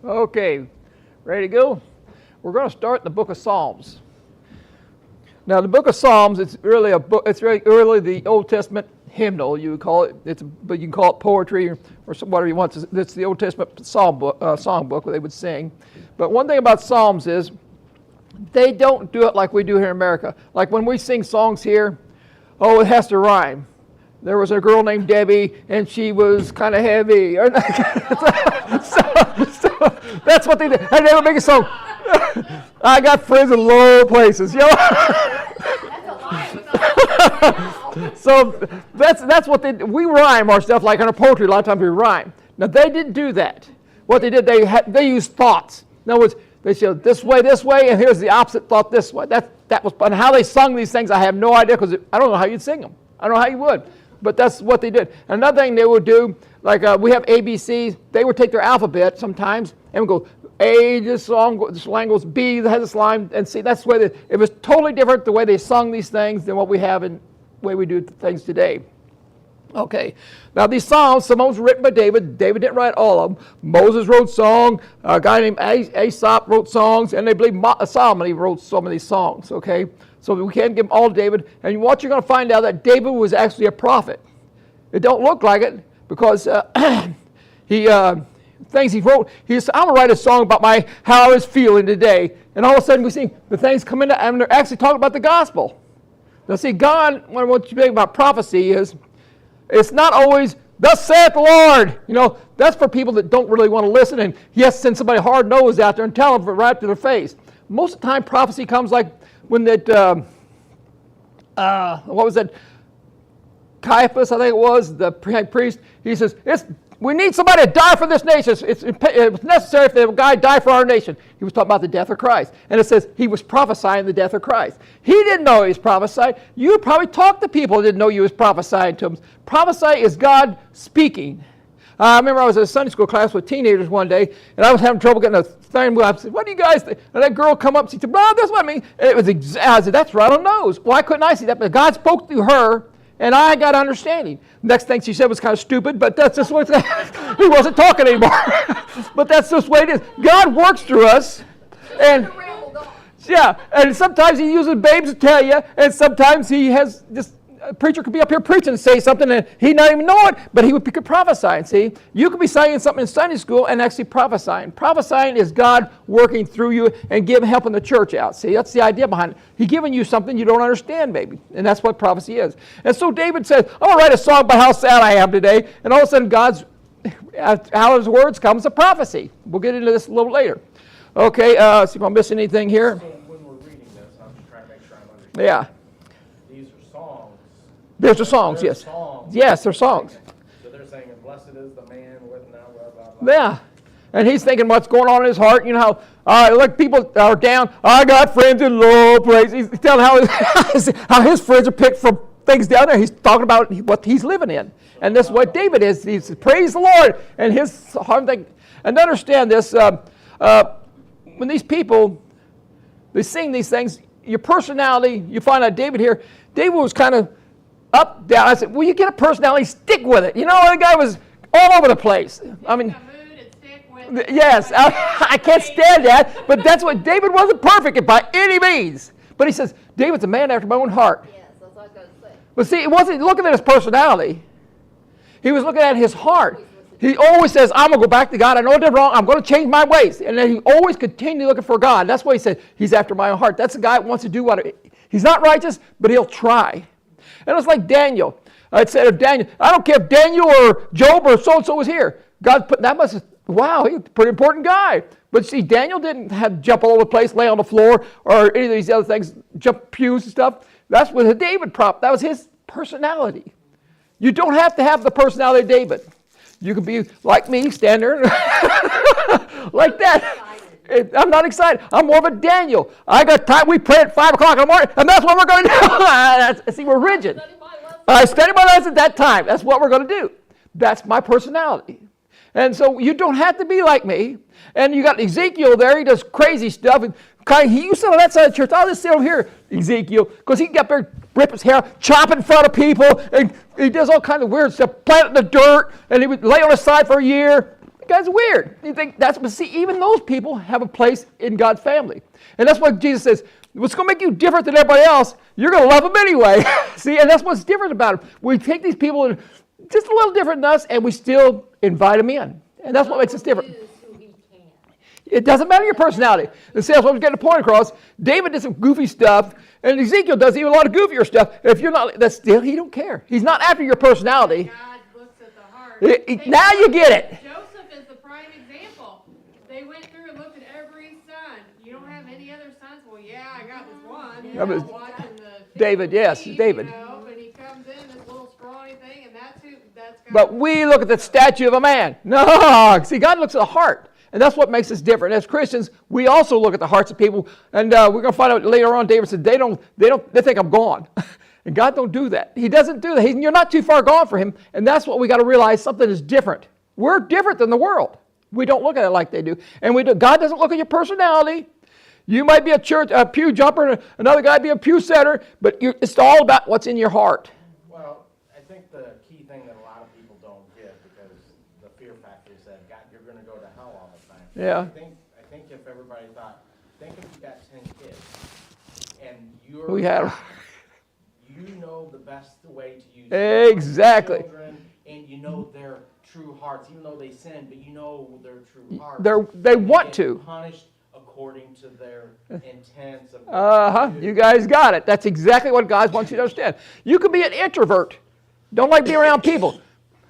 Okay, ready to go? We're going to start the book of Psalms. Now, the book of Psalms, it's really a book. It's really the Old Testament hymnal, you would call it. But you can call it poetry or whatever you want. It's the Old Testament song book where they would sing. But one thing about Psalms is they don't do it like we do here in America. Like when we sing songs here, it has to rhyme. There was a girl named Debbie, and she was kind of heavy. so that's what they did. And they would make a song. I got friends in low places, So that's what we rhyme our stuff like on a poetry. A lot of times we rhyme. Now they didn't do that. What they did, they used thoughts. In other words, they said this way, and here's the opposite thought this way. That was, and how they sung these things, I have no idea because I don't know how you'd sing them. I don't know how you would. But that's what they did. Another thing they would do, like we have ABCs, they would take their alphabet sometimes and would go A, this line goes B, has this line, and C. That's the way it was totally different the way they sung these things than what we have in the way we do things today. Okay, now these Psalms, some of them were written by David. David didn't write all of them. Moses wrote songs. A guy named Aesop wrote songs, and they believe Solomon wrote some of these songs. Okay, so we can't give them all to David. And what you're going to find out that David was actually a prophet. It don't look like it because things he wrote. He said, "I'm gonna write a song about how I was feeling today." And all of a sudden we see the things come in, and they're actually talking about the gospel. Now, see, God, what you think about prophecy is, it's not always, "Thus saith the Lord." That's for people that don't really want to listen, and yes, send somebody hard-nosed out there and tell them right to their face. Most of the time, prophecy comes like when that, what was that? Caiaphas, I think it was, the priest. He says, "We need somebody to die for this nation. It's necessary if the guy die for our nation." He was talking about the death of Christ. And it says he was prophesying the death of Christ. He didn't know he was prophesying. You probably talked to people that didn't know you was prophesying to them. Prophesy is God speaking. I remember I was in a Sunday school class with teenagers one day, and I was having trouble getting a thing. I said, "What do you guys think?" And that girl come up and she said, "Well, that's what I mean." And it was I said, "That's right on the nose." Why couldn't I see that? But God spoke through her, and I got understanding. Next thing she said was kind of stupid, but that's just what he wasn't talking anymore. But that's just the way it is. God works through us, and and sometimes he uses babes to tell you, and sometimes he has just a preacher could be up here preaching and say something, and he not even know it, but he could prophesy. And see, you could be saying something in Sunday school and actually prophesying. Prophesying is God working through you and helping the church out. See, that's the idea behind it. He's giving you something you don't understand, maybe, and that's what prophecy is. And so David says, "I'm going to write a song about how sad I am today," and all of a sudden God's, out of his words comes a prophecy. We'll get into this a little later. Okay, see if I'm missing anything here. So when we're reading this, I'm just trying to make sure I'm understanding. Yeah. These are songs. There's the songs, They're yes. Songs. Yes, they're songs. So they're saying, "Blessed is the man with now blah, blah, blah." Yeah. And he's thinking what's going on in his heart. You know how, like people are down. "I got friends in low places." He's telling how his friends are picked from things down there. He's talking about what he's living in. And this is what David is. He says, "Praise the Lord." And his heart thing. And understand this, when these people, they sing these things, your personality, you find out David here, David was kind of up, down. I said, "Well, you get a personality, stick with it." The guy was all over the place. I mean, yes, I can't stand that, but that's what David wasn't perfect by any means. But he says, David's a man after my own heart. Yes, that's what I was going to say. But see, he wasn't looking at his personality. He was looking at his heart. He always says, "I'm going to go back to God. I know I did wrong. I'm going to change my ways." And then he always continued looking for God. That's why he said, he's after my own heart. That's the guy that wants to do what he's not righteous, but he'll try. And it's like Daniel. I said of Daniel, I don't care if Daniel or Job or so-and-so was here. God put that must have, wow, he's a pretty important guy. But see, Daniel didn't have to jump all over the place, lay on the floor, or any of these other things, jump pews and stuff. That's what a David prop. That was his personality. You don't have to have the personality of David. You can be like me, stand there like that. I'm not excited. I'm more of a Daniel. I got time. We pray at 5 o'clock in the morning, and that's what we're going to do. See, we're rigid. I study my lessons at that time. That's what we're going to do. That's my personality. And so you don't have to be like me. And you got Ezekiel there. He does crazy stuff. And he used to sit on that side of the church. I'll just sit over here, Ezekiel, because he got there, rip his hair, chop in front of people, and he does all kinds of weird stuff, plant it in the dirt, and he would lay on his side for a year. guy's weird. You think that's, but see, even those people have a place in God's family. And that's what Jesus says, what's going to make you different than everybody else, you're going to love them anyway. See, and that's what's different about them. We take these people that are just a little different than us, and we still invite them in. And that's what makes us different. It doesn't matter your personality. And see, that's what I'm getting the point across. David did some goofy stuff, and Ezekiel does even a lot of goofier stuff. If you're not, that's still, he don't care. He's not after your personality. God looks at the heart. Now you get it. Joseph is the prime example. They went through and looked at every son. You don't have any other sons? Well, yeah, I got this one. You That know, was watching the David, yes, sheep, David. You know, and he comes in, this little scrawny thing, and that's God. But we look at the statue of a man. No, see, God looks at the heart. And that's what makes us different. As Christians, we also look at the hearts of people. And we're going to find out later on, David said, they think I'm gone. And God don't do that. He doesn't do that. You're not too far gone for him. And that's what we got to realize, something is different. We're different than the world. We don't look at it like they do. And God doesn't look at your personality. You might be a pew jumper, and another guy be a pew setter, but it's all about what's in your heart. Well, I think the key thing that a lot of people don't get, because the fear factor is that, God, you're going to go to hell all the time. Yeah. I think if everybody thought, think if you got 10 kids, and you know the best way to use Exactly. children, and you know their true hearts, even though they sin, but you know their true hearts. They want get to. punished according to their intents. You guys got it. That's exactly what God wants you to understand. You could be an introvert. Don't like being around people.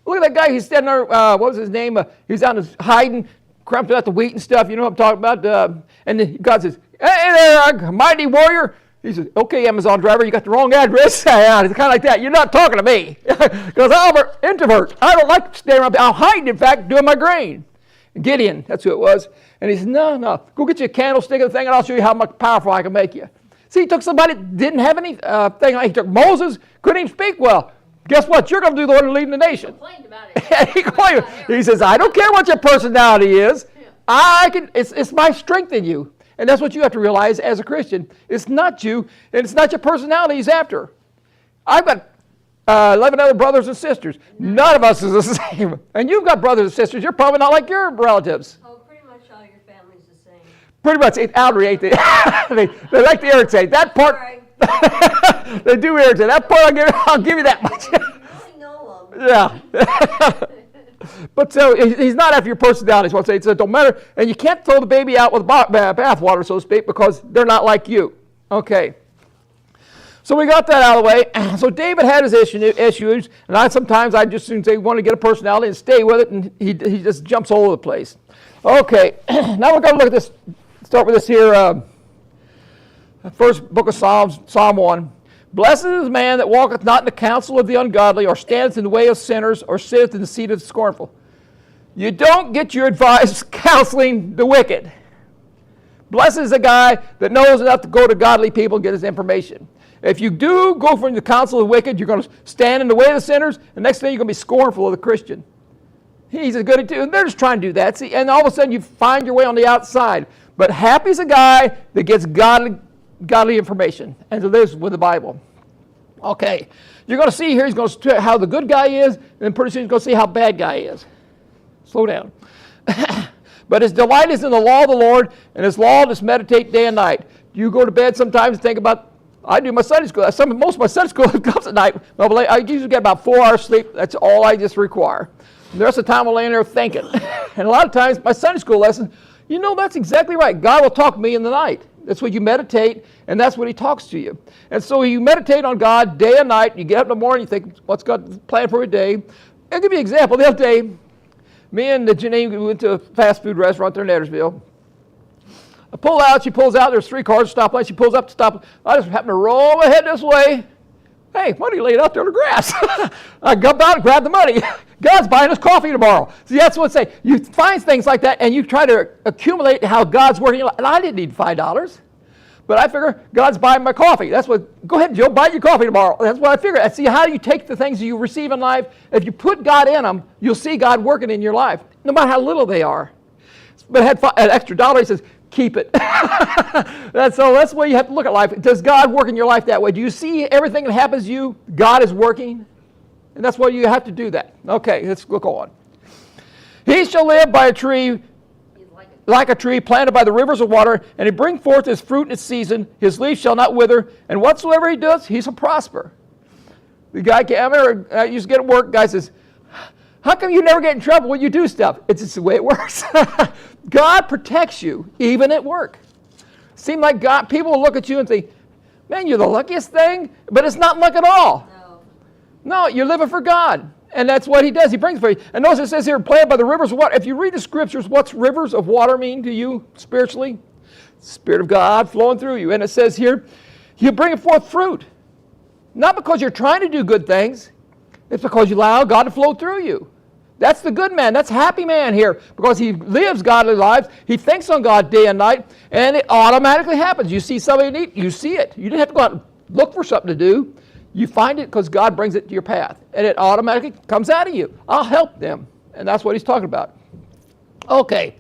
Look at that guy. He's standing there. What was his name? He's down hiding, crumping out the wheat and stuff. You know what I'm talking about? And then God says, "Hey there, mighty warrior." He says, "Okay, Amazon driver, you got the wrong address." It's kind of like that. You're not talking to me, because I'm an introvert. I don't like to stay around. I'll hide, in fact, doing my grain. Gideon, that's who it was. And he said, no, go get you a candlestick and thing, and I'll show you how much powerful I can make you. See, he took somebody that didn't have any thing. He took Moses, couldn't even speak well. Guess what? You're going to do the one leading the nation. Complained about it. He complained. He says, I don't care what your personality is. It's my strength in you. And that's what you have to realize as a Christian. It's not you, and it's not your personality he's after. I've got 11 other brothers and sisters. None of us is the same. And you've got brothers and sisters. You're probably not like your relatives. Oh, pretty much all your family's the same. Pretty much, it outright. They like to irritate. That part, Sorry. they do irritate. That part, I'll give you that much. You really know them. Yeah. But so he's not after your personality. Is what I'm saying. So it don't matter. And you can't throw the baby out with bathwater, so to speak, because they're not like you. Okay. So we got that out of the way. So David had his issues, and sometimes I just soon say want to get a personality and stay with it, and he just jumps all over the place. Okay, now we're going to look at this. Start with this here. First book of Psalms, Psalm 1. Blessed is the man that walketh not in the counsel of the ungodly, or standeth in the way of sinners, or sitteth in the seat of the scornful. You don't get your advice counseling the wicked. Blessed is the guy that knows enough to go to godly people and get his information. If you do go from the counsel of the wicked, you're going to stand in the way of the sinners, and next thing you're going to be scornful of the Christian. He's a good at and they're just trying to do that. See, and all of a sudden you find your way on the outside. But happy is a guy that gets godly information, and to lives with the Bible. Okay, you're going to see here, he's going to how the good guy is, and then pretty soon he's going to see how bad guy is. Slow down. But his delight is in the law of the Lord, and his law does meditate day and night. You go to bed sometimes and think about, I do my Sunday school. Most of my Sunday school comes at night. I usually get about 4 hours sleep. That's all I just require. And the rest of the time I'm laying there thinking. And a lot of times my Sunday school lesson, that's exactly right. God will talk to me in the night. That's when you meditate, and that's when he talks to you. And so you meditate on God day and night. You get up in the morning, you think, what's God planned for your day? I'll give you an example. The other day, me and Janine went to a fast food restaurant there in Edwardsville. I pull out, she pulls out, there's 3 cars, stoplight, she pulls up to stop. I just happen to roll my head this way. Hey, money laid out there on the grass. I got out and grabbed the money. God's buying us coffee tomorrow. See, that's what I say. You find things like that, and you try to accumulate how God's working. And I didn't need $5. But I figure God's buying my coffee. That's what, go ahead, Joe, buy your coffee tomorrow. That's what I figure. I see how you take the things you receive in life. If you put God in them, you'll see God working in your life, no matter how little they are. But I had an extra $1. He says, keep it. That's the way you have to look at life. Does God work in your life that way? Do you see everything that happens to you, God is working? And that's why you have to do that. Okay, let's look on. He shall live by a tree, like a tree planted by the rivers of water, and he bring forth his fruit in its season. His leaf shall not wither, and whatsoever he does, he shall prosper. The guy, I used to get at work, guy says, how come you never get in trouble when you do stuff? It's just the way it works. God protects you, even at work. Seem like God, people will look at you and say, man, you're the luckiest thing, but it's not luck at all. No, you're living for God. And that's what he does. He brings for you. And notice it says here, planted by the rivers of water. If you read the scriptures, what's rivers of water mean to you spiritually? Spirit of God flowing through you. And it says here, you bring forth fruit. Not because you're trying to do good things. It's because you allow God to flow through you. That's the good man. That's happy man here. Because he lives godly lives. He thinks on God day and night. And it automatically happens. You see somebody in need, you see it. You didn't have to go out and look for something to do. You find it because God brings it to your path. And it automatically comes out of you. I'll help them. And that's what he's talking about. Okay.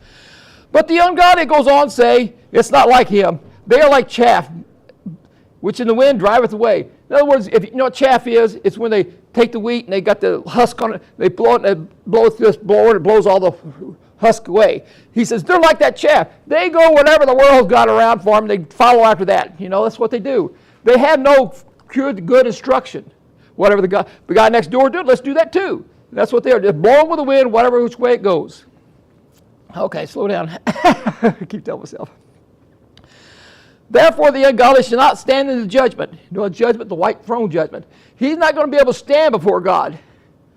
But the ungodly goes on to say, it's not like him. They are like chaff, which in the wind driveth away. In other words, if you know what chaff is, it's when they take the wheat and they got the husk on it, they blow it, and they blow it through this blower, and it blows all the husk away. He says, they're like that chaff. They go whatever the world's got around for them, they follow after that. You know, that's what they do. They have no good instruction. Whatever the guy next door did, let's do that too. That's what they are. Just blowing with the wind, whatever which way it goes. Okay, slow down. Keep telling myself. Therefore, the ungodly shall not stand in the judgment. You know, judgment, the white throne judgment. He's not going to be able to stand before God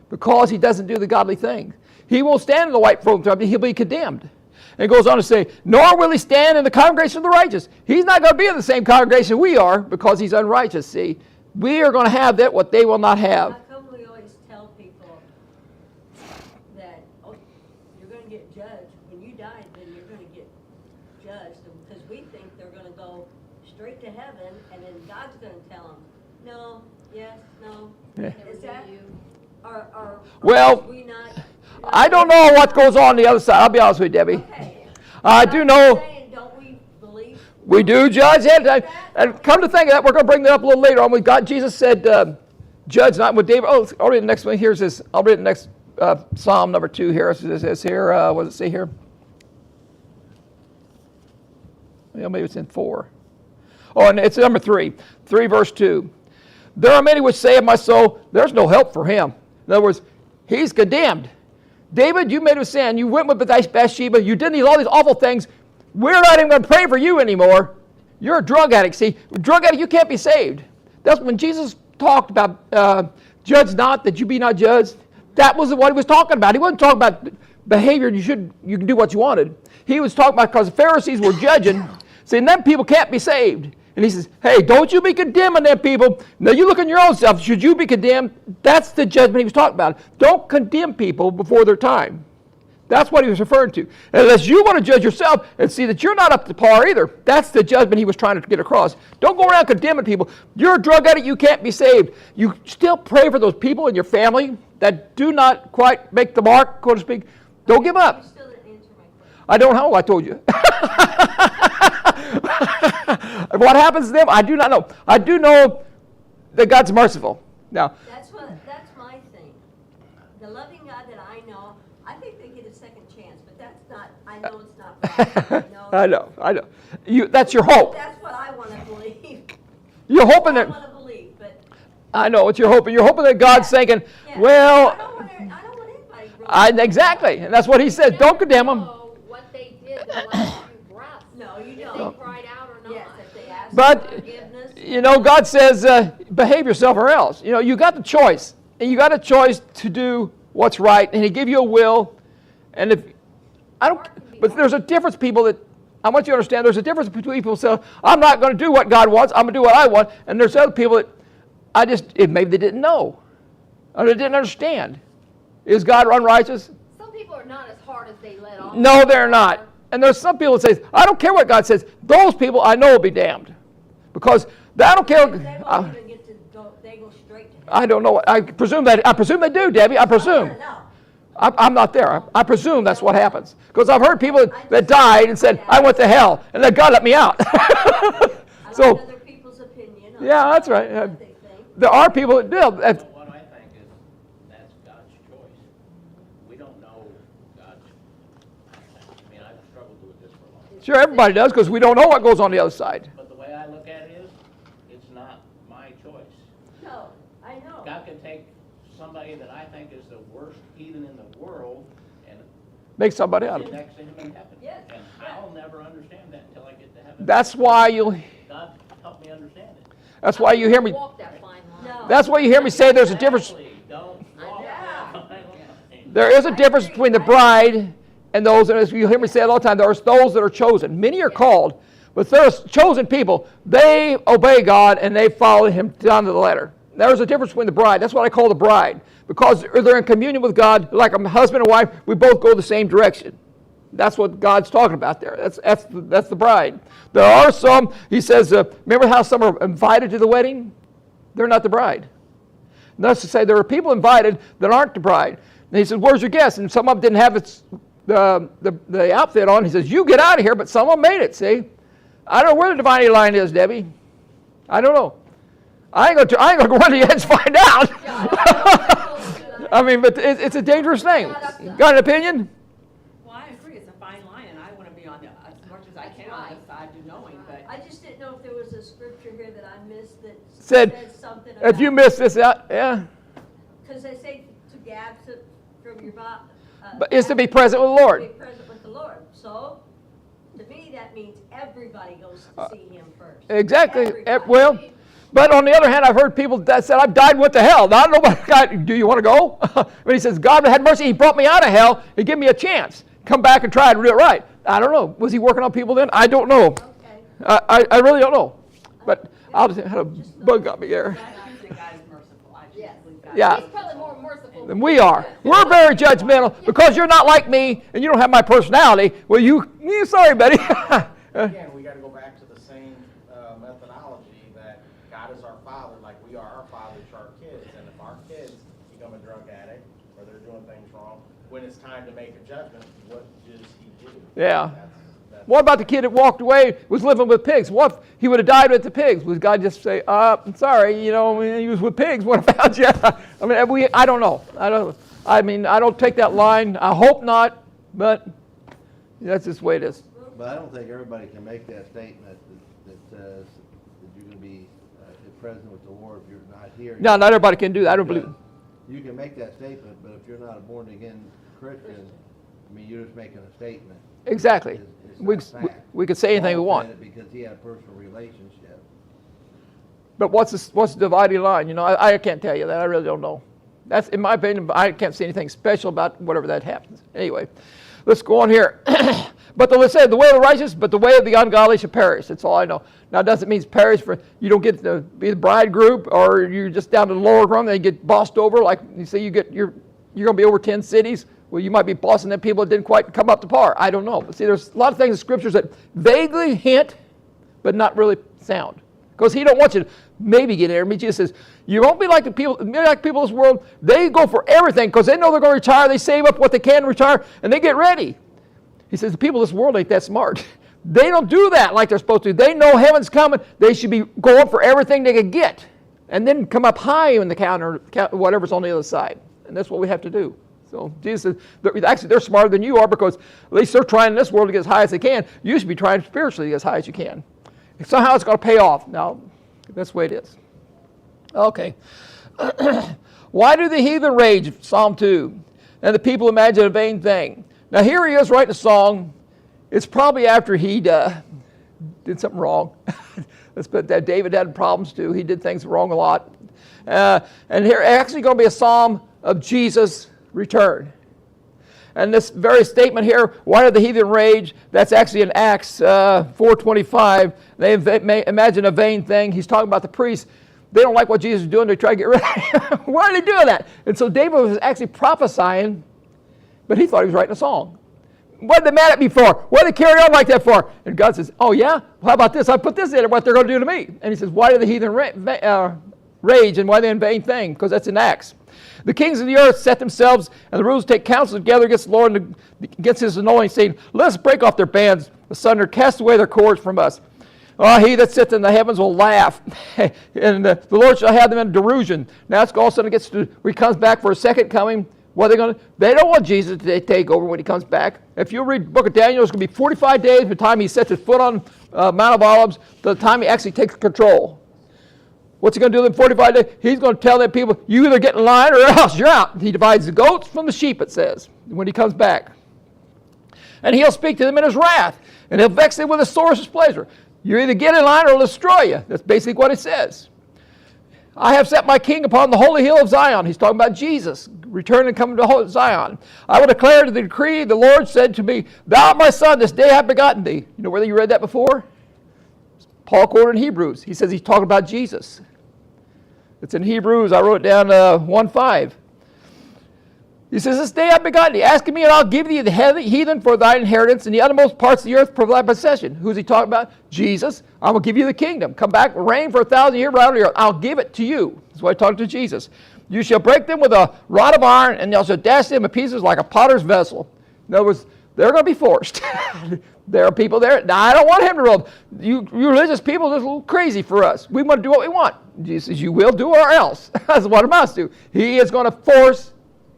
because he doesn't do the godly thing. He won't stand in the white throne judgment. He'll be condemned. And it goes on to say, nor will he stand in the congregation of the righteous. He's not going to be in the same congregation we are because he's unrighteous, see. We are going to have that what they will not have. How come we always tell people that, oh, you're going to get judged. When you die, then you're going to get judged. Because we think they're going to go straight to heaven, and then God's going to tell them, no, yes, no. Yeah. Is that, or Well, we not? I don't know what goes on the other side. I'll be honest with you, Debbie. Okay. I do know Saying, don't we believe? we do judge it. And come to think of that, we're going to bring that up a little later on. Jesus said, judge not with David. Oh, I'll read the next one. Here's this. I'll read the next Psalm number 2 here. It says here, what does it say here? Well, maybe it's in 4. Oh, and it's number 3. 3 verse 2. There are many which say of my soul, there's no help for him. In other words, he's condemned. David, you made a sin. You went with Bathsheba. You did all these awful things. We're not even going to pray for you anymore. You're a drug addict. See, drug addict, you can't be saved. That's when Jesus talked about judge not that you be not judged. That was what he was talking about. He wasn't talking about behavior. You can do what you wanted. He was talking about because the Pharisees were judging, saying them people can't be saved. And he says, hey, don't you be condemning them people. Now you look in your own self. Should you be condemned? That's the judgment he was talking about. Don't condemn people before their time. That's what he was referring to. Unless you want to judge yourself and see that you're not up to par either. That's the judgment he was trying to get across. Don't go around condemning people. You're a drug addict. You can't be saved. You still pray for those people in your family that do not quite make the mark, so to speak. Don't give up. You still didn't answer my question. I don't know. I told you. What happens to them, I do not know. I do know that God's merciful. Now, That's my thing. The loving God that I know, I think they get a second chance, but that's not, I know it's not right. I know. That's your hope. That's what I want to believe. You're hoping I that, want to believe, but. I know what you're hoping. You're hoping that God's thinking, Yeah. well, I don't want anybody really. exactly. And that's what he said. Don't condemn them. Know what they did the last few breaths. No, you If they don't. cried out or not. Yes, if they ask But, for forgiveness. you know, God says, behave yourself or else. You know, you got the choice. And you got a choice to do what's right. And he give you a will. And if, but there's a difference, people, that, I want you to understand, there's a difference between people who say, I'm not going to do what God wants, I'm going to do what I want. And there's other people that, maybe they didn't know. Or they didn't understand. Is God unrighteous? Some people are not as hard as they let on. No, they're not. And there's some people that say, I don't care what God says. Those people I know will be damned. Because I don't care. They won't even get to go, they go straight to heaven. I don't know. I presume they do, Debbie. I presume. No. I'm not there. I presume that's what happens. Because I've heard people that died and said, I went to hell. And then God let me out. I So, like other people's opinion. on yeah, that's right. what they think. There are people that do. What I think is that's God's choice. We don't know God's God's. I mean, I've struggled with this for a long time. Sure, everybody does, because we don't know what goes on the other side. But the way I look at it is, it's not my choice. No, I know. God can take somebody that I think is the worst heathen in the world and Make somebody out of sit it. next to him in heaven. Yes, And I'll never understand that until I get to heaven. That's why you. God help me understand it. That's why you hear me. Walk that fine line. No. That's why you hear me say there's a difference. Exactly. Don't walk Yeah. that line. There is a difference between the bride and those, and as you hear me say it all the time, there's those that are chosen. Many are called, but there's chosen people. They obey God and they follow Him down to the letter. There's a difference between the bride. That's what I call the bride, because they're in communion with God, like a husband and wife. We both go the same direction. That's what God's talking about there. That's the bride. There are some. He says, remember how some are invited to the wedding? They're not the bride. That's to say, there are people invited that aren't the bride. And he says, where's your guest? And some of them didn't have the outfit on. He says, you get out of here, but some of them made it, see? I don't know where the dividing line is, Debbie. I don't know. I ain't gonna go run to the edge to find out. I mean, but it's a dangerous thing. Got an opinion? Well, I agree, it's a fine line, and I want to be on as much as I can on the side of knowing, but I just didn't know if there was a scripture here that I missed that Said, said something about. if you miss this out, yeah. Because they say to be absent from your body. But is to be present with the Lord. To be present with the Lord. So, to me, that means everybody goes to see Him first. Exactly. Everybody. Well, but on the other hand, I've heard people that said, I've died and went to hell. Now, I don't know about God, do you want to go? But he says, God had mercy. He brought me out of hell. He gave me a chance. Come back and try to do it right. I don't know. Was he working on people then? I don't know. Okay. I really don't know. But I had a bug got me there. I think God is merciful. I just Yes. believe God. Yeah. He's probably more merciful. And we are. We're very judgmental because you're not like me and you don't have my personality. Well, sorry, buddy. Again, we gotta go back to the same methodology that God is our Father, like we are our Father to our kids. And if our kids become a drug addict or they're doing things wrong, when it's time to make a judgment, what does He do? Yeah. That's What about the kid that walked away, was living with pigs? What if he would have died with the pigs? Would God just say, I'm sorry, he was with pigs. What about you? I mean, I don't know. I don't take that line. I hope not, but that's just the way it is. But I don't think everybody can make that statement that says that you're going to be present with the Lord if you're not here. No, not everybody can do that. I don't believe. You can make that statement, but if you're not a born-again Christian, I mean, you're just making a statement. Exactly. It's not fact. We could say anything we Paul want. said it because he had a personal relationship. But what's the dividing line? I can't tell you that. I really don't know. That's, in my opinion, I can't see anything special about whatever that happens. Anyway, let's go on here. But let's say the way of the righteous, but the way of the ungodly shall perish. That's all I know. Now, it doesn't mean perish for you don't get to be the bride group, or you're just down to the lower rung, and you get bossed over. Like you say, you're going to be over 10 cities. Well, you might be bossing them people that didn't quite come up to par. I don't know. But see, there's a lot of things in scriptures that vaguely hint, but not really sound. Because He don't want you to maybe get there. I mean, Jesus says, you won't be like the people in this world. They go for everything because they know they're going to retire. They save up what they can retire, and they get ready. He says, the people of this world ain't that smart. They don't do that like they're supposed to. They know heaven's coming. They should be going for everything they can get, and then come up high in the counter, whatever's on the other side. And that's what we have to do. So Jesus says, they're smarter than you are because at least they're trying in this world to get as high as they can. You should be trying spiritually to get as high as you can. Somehow it's going to pay off. Now, that's the way it is. Okay. Why do the heathen rage? Psalm 2. And the people imagine a vain thing. Now here he is writing a song. It's probably after he did something wrong. Let's put that. David had problems too. He did things wrong a lot. And here actually going to be a psalm of Jesus' return. And this very statement here, why do the heathen rage? That's actually in Acts 4:25. They may imagine a vain thing. He's talking about the priests. They don't like what Jesus is doing. They try to get rid of him. Why are they doing that? And so David was actually prophesying, but he thought he was writing a song. What are they mad at me for? What do they carry on like that for? And God says, oh yeah? Well, how about this? I put this in what they're going to do to me. And he says, why do the heathen rage and why they in vain thing? Because that's in Acts. The kings of the earth set themselves, and the rulers take counsel together against the Lord and against His anointing, saying, let us break off their bands asunder, cast away their cords from us. He that sits in the heavens will laugh, and the Lord shall have them in derision. Now it's all of a sudden when He comes back for a second coming, What are they going to? They don't want Jesus to take over when he comes back. If you read the book of Daniel, it's going to be 45 days from the time he sets his foot on Mount of Olives to the time he actually takes control. What's he going to do in 45 days? He's going to tell them people, you either get in line or else you're out. He divides the goats from the sheep, it says, when he comes back. And he'll speak to them in his wrath, and he'll vex them with his sore displeasure. You either get in line or he'll destroy you. That's basically what it says. I have set my king upon the holy hill of Zion. He's talking about Jesus, returning and coming to Zion. I will declare to the decree, the Lord said to me, thou art my son, this day I have begotten thee. You know whether you read that before? Paul quoted in Hebrews. He says he's talking about Jesus. It's in Hebrews. I wrote down 1:5. He says, this day I have begotten thee. Ask of me, and I'll give thee the heathen for thine inheritance, and the uttermost parts of the earth for thy possession. Who's he talking about? Jesus. I will give you the kingdom. Come back, reign for 1,000 years around the earth. I'll give it to you. That's why I talked to Jesus. You shall break them with a rod of iron, and thou shalt dash them in pieces like a potter's vessel. In other words, they're going to be forced. There are people there. Now, I don't want him to rule. You religious people are a little crazy for us. We want to do what we want. Jesus says, you will do or else. That's what it amounts to. He is going to force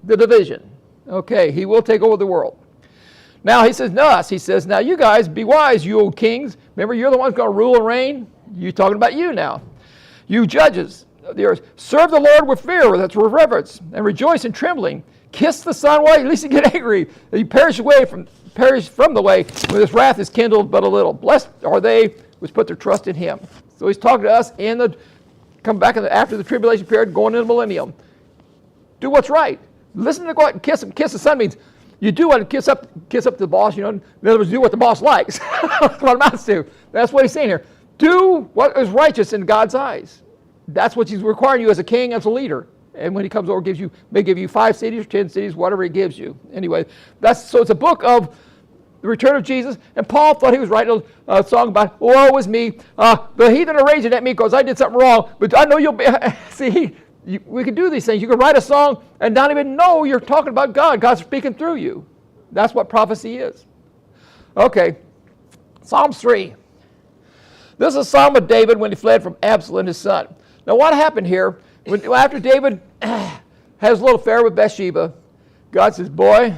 the division. Okay, he will take over the world. Now, he says, us. He says, now you guys, be wise, you old kings. Remember, you're the ones going to rule and reign. You're talking about you now. You judges of the earth, serve the Lord with fear, with reverence, and rejoice in trembling. Kiss the Son, why? At least you get angry. You perish from the way when his wrath is kindled but a little. Blessed are they which put their trust in him. So he's talking to us come back after the tribulation period, going into the millennium. Do what's right. Listen to God and kiss him. Kiss the Son means you do what kiss up to the boss. You know, in other words, do what the boss likes. That's what it amounts to. That's what he's saying here. Do what is righteous in God's eyes. That's what he's requiring you as a king, as a leader. And when he comes over, may give you 5 cities, 10 cities, whatever he gives you. Anyway, so it's a book of the return of Jesus. And Paul thought he was writing a song about, woe is me. The heathen are raging at me because I did something wrong. But I know you'll be. See, we can do these things. You can write a song and not even know you're talking about God. God's speaking through you. That's what prophecy is. Okay, Psalms 3. This is a psalm of David when he fled from Absalom, his son. Now, what happened here? After David has a little affair with Bathsheba, God says, boy,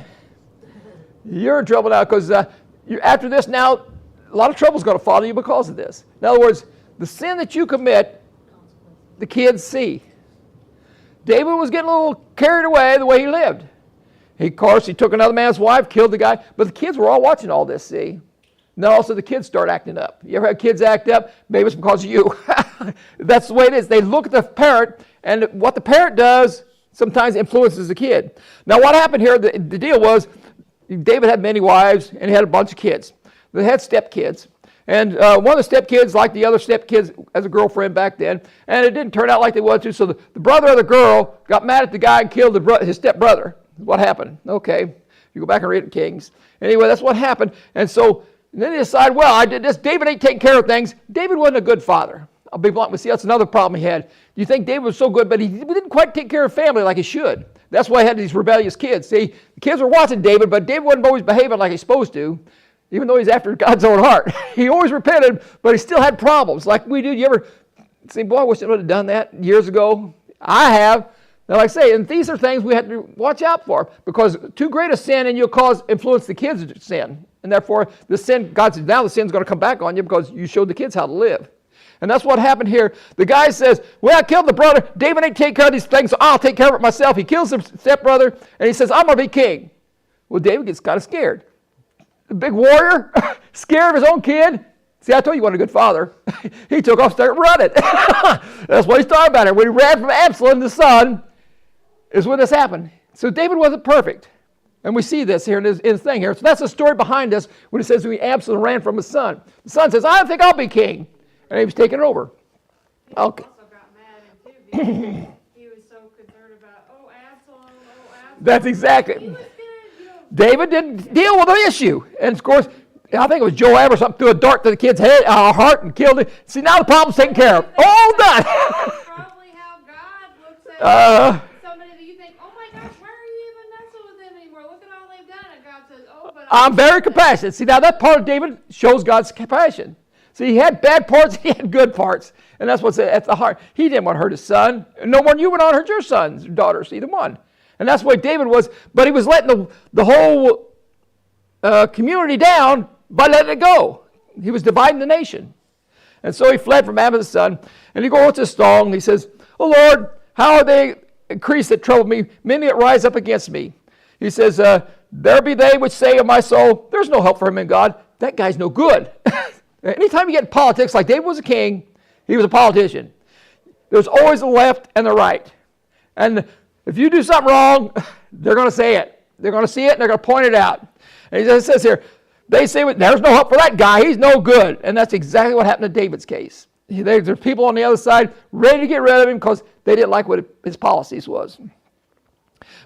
you're in trouble now because after this now, a lot of trouble is going to follow you because of this. In other words, the sin that you commit, the kids see. David was getting a little carried away the way he lived. Of course, he took another man's wife, killed the guy, but the kids were all watching all this, see? And then also the kids start acting up. You ever had kids act up? Maybe it's because of you. That's the way it is. They look at the parent, and what the parent does sometimes influences the kid. Now, what happened here, the deal was, David had many wives, and he had a bunch of kids. They had stepkids. And one of the stepkids, like the other stepkids, as a girlfriend back then, and it didn't turn out like they wanted to, so the brother of the girl got mad at the guy and killed his stepbrother. What happened? Okay, you go back and read it, Kings. Anyway, that's what happened. And so then they decide, well, I did this. David ain't taking care of things. David wasn't a good father. I'll be blunt with you. That's another problem he had. You think David was so good, but he didn't quite take care of family like he should. That's why he had these rebellious kids. See, the kids were watching David, but David wasn't always behaving like he's supposed to, even though he's after God's own heart. He always repented, but he still had problems like we do. You ever say, boy, I wish I would have done that years ago? I have. Now, like I say, and these are things we have to watch out for, because too great a sin and you'll influence the kids to sin. And therefore, the sin, God says, now the sin's going to come back on you because you showed the kids how to live. And that's what happened here. The guy says, well, I killed the brother. David ain't take care of these things, so I'll take care of it myself. He kills the stepbrother, and he says, I'm going to be king. Well, David gets kind of scared. The big warrior, scared of his own kid. See, I told you he wasn't a good father. He took off, started running. That's what he's talking about. When he ran from Absalom, the son, is when this happened. So David wasn't perfect. And we see this here in his thing here. So that's the story behind us when it says when Absalom ran from his son. The son says, I think I'll be king. And he was taken over. Okay. He also got mad at him too because he was so concerned about, Absalom. That's exactly. He was gonna, David didn't deal with the issue. And of course, I think it was Joab or something, threw a dart to the kid's heart and killed it. See, now the problem's taken care of. All done. That's probably how God looks at somebody that you think, oh my gosh, why are you even messing with them anymore? Look at all they've done. And God says, but I'm very compassionate. See, now that part of David shows God's compassion. See, he had bad parts, he had good parts. And that's what's at the heart. He didn't want to hurt his son. No more than you would not hurt your sons, daughters, either one. And that's what David was. But he was letting the whole community down by letting it go. He was dividing the nation. And so he fled from Abba's son. And he goes to his stall and he says, "Oh Lord, how are they increased that trouble me, many that rise up against me?" He says, "There be they which say of my soul, there's no help for him in God." That guy's no good. Anytime you get in politics, like David was a king, he was a politician. There's always the left and the right. And if you do something wrong, they're going to say it. They're going to see it and they're going to point it out. And he says here, they say, "There's no help for that guy. He's no good." And that's exactly what happened in David's case. There's people on the other side ready to get rid of him because they didn't like what his policies was.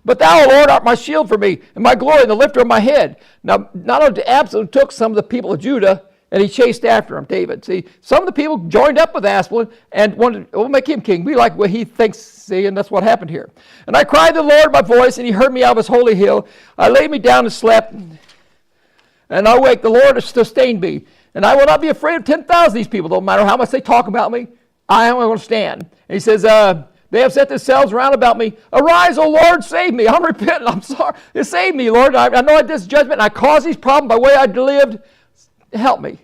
"But thou, O Lord, art my shield for me, and my glory, and the lifter of my head." Now, not only did Absalom took some of the people of Judah, and he chased after him, David. See, some of the people joined up with Absalom and wanted to make him king. We like what he thinks, see, and that's what happened here. "And I cried to the Lord my voice, and he heard me out of his holy hill. I laid me down and slept, and I awake. The Lord has sustained me. And I will not be afraid of 10,000 of these people. No matter how much they talk about me, I am going to stand." And he says, "They have set themselves round about me. Arise, O Lord, save me." I'm repenting. I'm sorry. Save me, Lord. I know I did this judgment, and I caused these problems by the way I lived. Help me.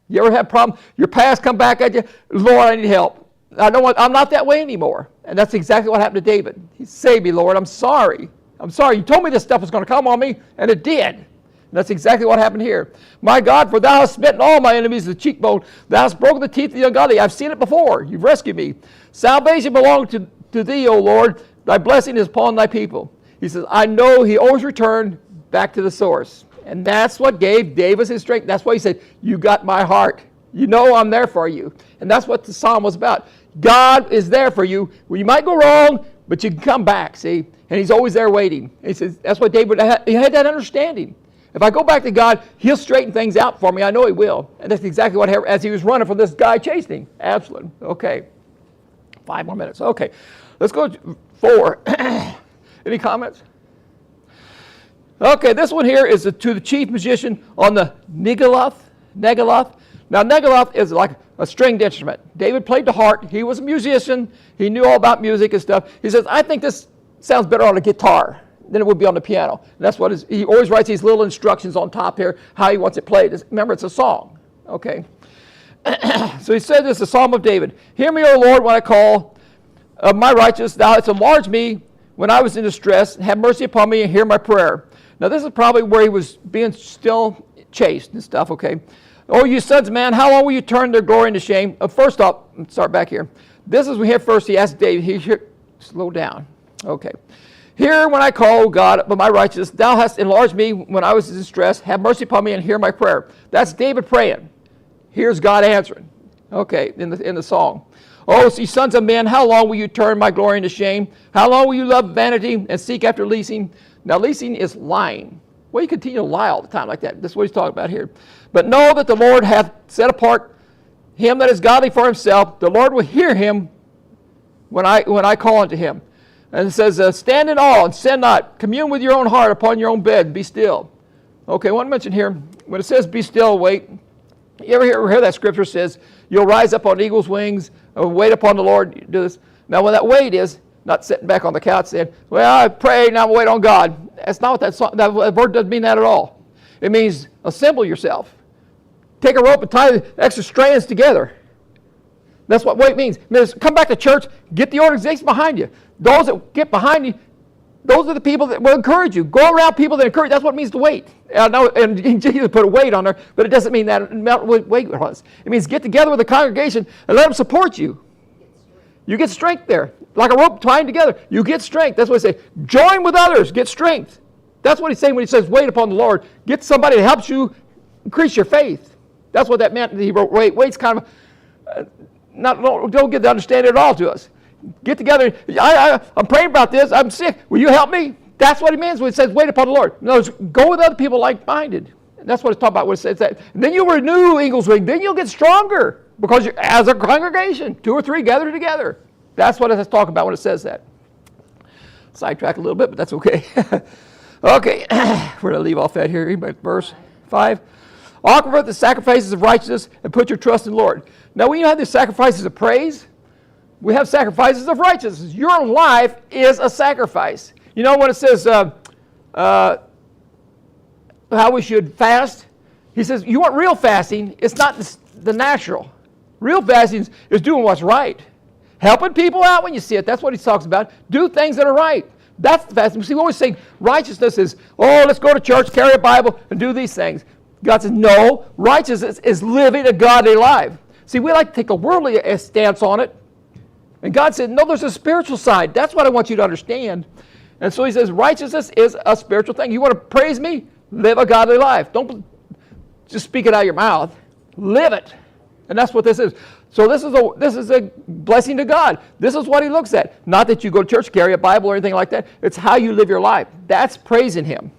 You ever have problems? Your past come back at you. "Lord, I need help. I'm not that way anymore." And that's exactly what happened to David. He said, "Save me, Lord. I'm sorry. I'm sorry. You told me this stuff was going to come on me, and it did." And that's exactly what happened here. "My God, for thou hast smitten all my enemies to the cheekbone. Thou hast broken the teeth of the ungodly." I've seen it before. You've rescued me. "Salvation belongs to thee, O Lord. Thy blessing is upon thy people." He says, I know he always returned back to the source. And that's what gave David his strength. That's why he said, "You got my heart. You know I'm there for you." And that's what the psalm was about. God is there for you. Well, you might go wrong, but you can come back, see? And he's always there waiting. He says, that's what David had. He had that understanding. If I go back to God, he'll straighten things out for me. I know he will. And that's exactly what happened as he was running from this guy chasing him. Absalom. Okay. 5 more minutes. Okay. Let's go to 4. Any comments? Okay, this one here is to the chief musician on the Negaloth. Now, Negaloth is like a stringed instrument. David played the harp. He was a musician. He knew all about music and stuff. He says, I think this sounds better on a guitar than it would be on the piano. And that's what he always writes these little instructions on top here, how he wants it played. Remember, it's a song. Okay. So he said this, the Psalm of David. "Hear me, O Lord, when I call of my righteous. Thou hast enlarged me when I was in distress. Have mercy upon me and hear my prayer." Now, this is probably where he was being still chased and stuff, okay? "Oh, you sons of man, how long will you turn their glory into shame?" First off, let's start back here. This is here first. He asked David, slow down. Okay. "Hear when I call, God, of my righteousness. Thou hast enlarged me when I was in distress. Have mercy upon me and hear my prayer." That's David praying. Here's God answering. Okay, in the song. "Oh, ye sons of men, how long will you turn my glory into shame? How long will you love vanity and seek after leasing?" Now, leasing is lying. Well, you continue to lie all the time like that. That's what he's talking about here. "But know that the Lord hath set apart him that is godly for himself. The Lord will hear him when I call unto him." And it says, "Stand in awe and sin not. Commune with your own heart upon your own bed. Be still." Okay, I want to mention here, when it says be still, wait. You ever hear that scripture says, "You'll rise up on eagle's wings, wait upon the Lord." Do this. Now, when that wait is, not sitting back on the couch saying, "Well, I pray, now I'm wait on God." That's not what that word doesn't mean that at all. It means assemble yourself. Take a rope and tie the extra strands together. That's what wait means. It means come back to church, get the organization behind you. Those that get behind you, those are the people that will encourage you. Go around people that encourage. That's what it means to wait. And Jesus put a weight on there, but it doesn't mean that what weight was. It means get together with the congregation and let them support you. You get strength there. Like a rope tying together. You get strength. That's what he says. Join with others. Get strength. That's what he's saying when he says wait upon the Lord. Get somebody that helps you increase your faith. That's what that meant. He wrote wait. Wait's kind of, don't get to understand it at all to us. Get together. I'm praying about this. I'm sick. Will you help me? That's what he means when it says wait upon the Lord. No, go with other people like-minded. And that's what it's talking about when it says that. And then you'll renew eagle's wing. Then you'll get stronger because you're as a congregation. 2 or 3 gathered together. That's what it's talking about when it says that. Sidetrack a little bit, but that's okay. Okay, we're going to leave off that here. Verse 5. "Offer the sacrifices of righteousness and put your trust in the Lord." Now, when you have the sacrifices of praise, we have sacrifices of righteousness. Your life is a sacrifice. You know, when it says how we should fast, he says, you want real fasting, it's not the natural. Real fasting is doing what's right. Helping people out when you see it. That's what he talks about. Do things that are right. That's the fasting. See, we always think righteousness is, oh, let's go to church, carry a Bible, and do these things. God says, no, righteousness is living a godly life. See, we like to take a worldly stance on it. And God said, no, there's a spiritual side. That's what I want you to understand. And so he says, righteousness is a spiritual thing. You want to praise me? Live a godly life. Don't just speak it out of your mouth. Live it. And that's what this is. So this is a blessing to God. This is what he looks at. Not that you go to church, carry a Bible or anything like that. It's how you live your life. That's praising him.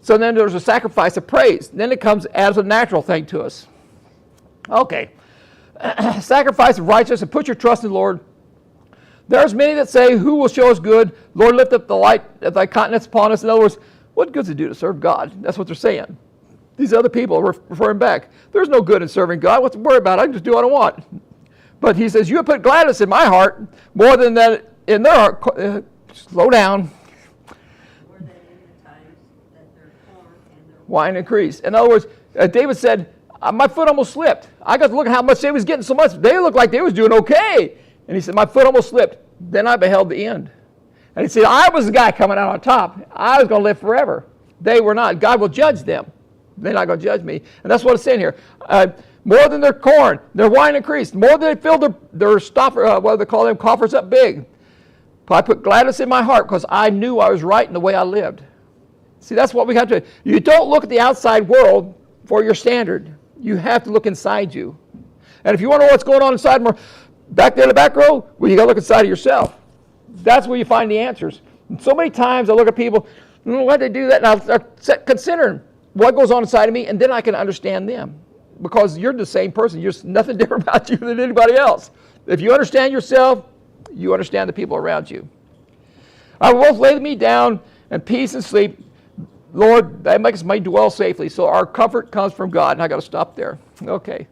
So then there's a sacrifice of praise. Then it comes as a natural thing to us. Okay. Sacrifice of righteousness and put your trust in the Lord. There's many that say, who will show us good? Lord, lift up the light of thy countenance upon us. In other words, what good does it do to serve God? That's what they're saying. These other people are referring back. There's no good in serving God. What's the worry about? I can just do what I want. But he says, you have put gladness in my heart more than that in their heart. Slow down. More than in the times that their corn and their Wine increased. In other words, David said, my foot almost slipped. I got to look at how much they was getting so much. They looked like they was doing okay. And he said, my foot almost slipped. Then I beheld the end. And he said, I was the guy coming out on top. I was going to live forever. They were not. God will judge them. They're not going to judge me. And that's what it's saying here. More than their corn, their wine increased. More than they filled their stopper, what do they call them, coffers up big. But I put gladness in my heart because I knew I was right in the way I lived. See, that's what we have to do. You don't look at the outside world for your standard. You have to look inside you. And if you want to know what's going on inside, back there in the back row, well, you got to look inside of yourself. That's where you find the answers. And so many times I look at people, why'd they do that? And I'll start considering what goes on inside of me, and then I can understand them. Because you're the same person. There's nothing different about you than anybody else. If you understand yourself, you understand the people around you. I will both lay me down in peace and sleep. Lord, that makes me dwell safely. So our comfort comes from God. And I got to stop there. Okay.